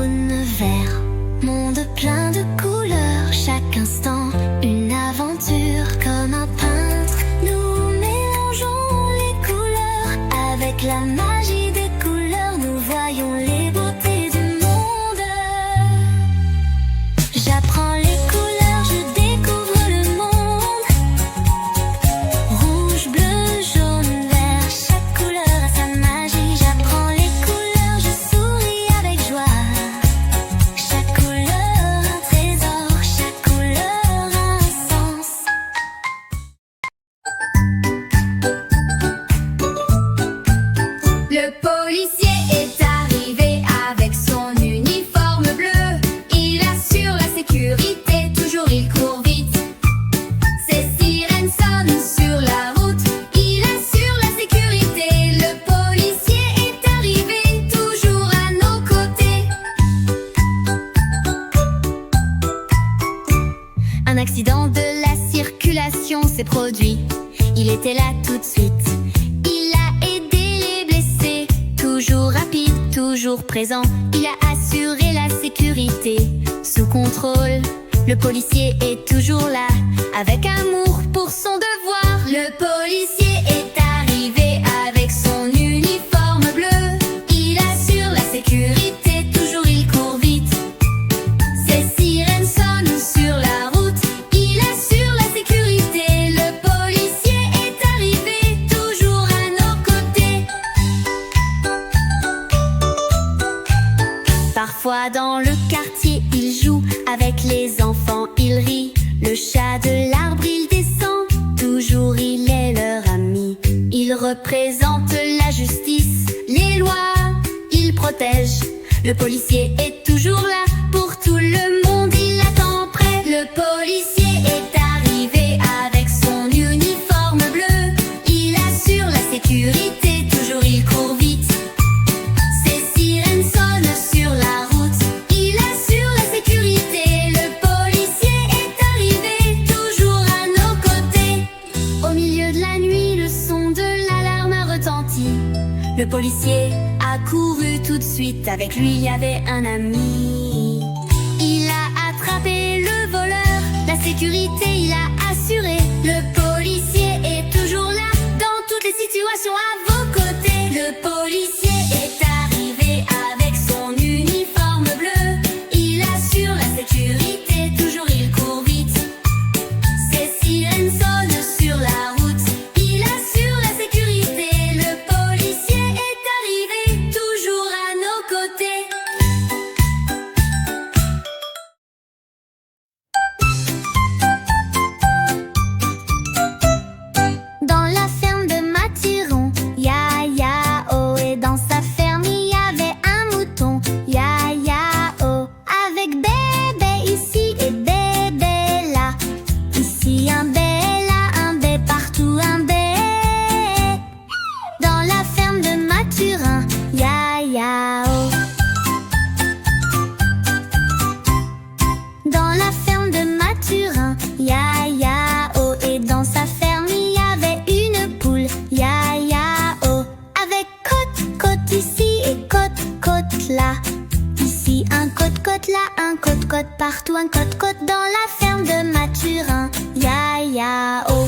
jaune, vert, monde plein de couleurs, chaque instant une aventure. Comme un peintre, nous mélangeons les couleurs. Avec la magie des couleurs, nous voyons les beautés du monde. J'apprends les couleurs, je découvre le monde. Rouge, bleu, jaune, vert, chaque couleur a sa magie. J'apprends les couleurs, je souris avec joie. Chaque couleur un trésor, chaque couleur a un sens. Le policier est arrivé avec son uniforme bleu. Il assure la sécurité, toujours il court vite. Ses sirènes sonnent sur la route, il assure la sécurité. Le policier est arrivé, toujours à nos côtés. Un accident de la circulation s'est produit. Il était là tout de suite. Il a aidé les blessés. Toujours rapide, toujours présent. Il a assuré la sécurité. Sous contrôle, le policier est toujours là. Avec amour pour son devoir. Le policier est arrivé avec son uniforme bleu. Il assure la sécurité, toujours il court vite. Ses sirènes sonnent sur la route, il assure la sécurité. Le policier est arrivé, toujours à nos côtés. Parfois dans le quartier, il joue avec les enfants, il rit. Le chat de l'arbre, il descend, toujours il est leur ami. Il représente la justice, les lois, il protège. Le policier est toujours là pour tout le monde, il attend prêt. Le policier est arrivé avec son uniforme bleu. Il assure la sécurité, toujours il court vite. Ses sirènes sonnent sur la route, il assure la sécurité. Le policier est arrivé, toujours à nos côtés. Au milieu de la nuit, le son de l'alarme a retenti. Le policier a couru tout de suite, avec lui il y avait un ami. Il a attrapé le voleur, la sécurité il a assuré. Le policier est toujours là, dans toutes les situations à vos côtés. Le policier est arrivé avec son uniforme bleu. Il assure la sécurité, toujours il court vite. Ses sirènes sonnent sur la route, il assure la sécurité. Le policier est arrivé, toujours à nos côtés. Dans la ferme de Mathurin, ya ya oh, et dans sa ferme il y avait un mouton, ya ya oh, avec bébé ici et bébé là. Ici un bé, là un bé, partout un bé. Dans la ferme de Mathurin, ya ya oh. Dans la ferme de Mathurin, ya ya oh, et dans sa ferme il y avait une poule, ya ya oh, avec côte ici et côte là. Ici un côte là, un côte partout, un côte dans la ferme de Mathurin, ya ya oh.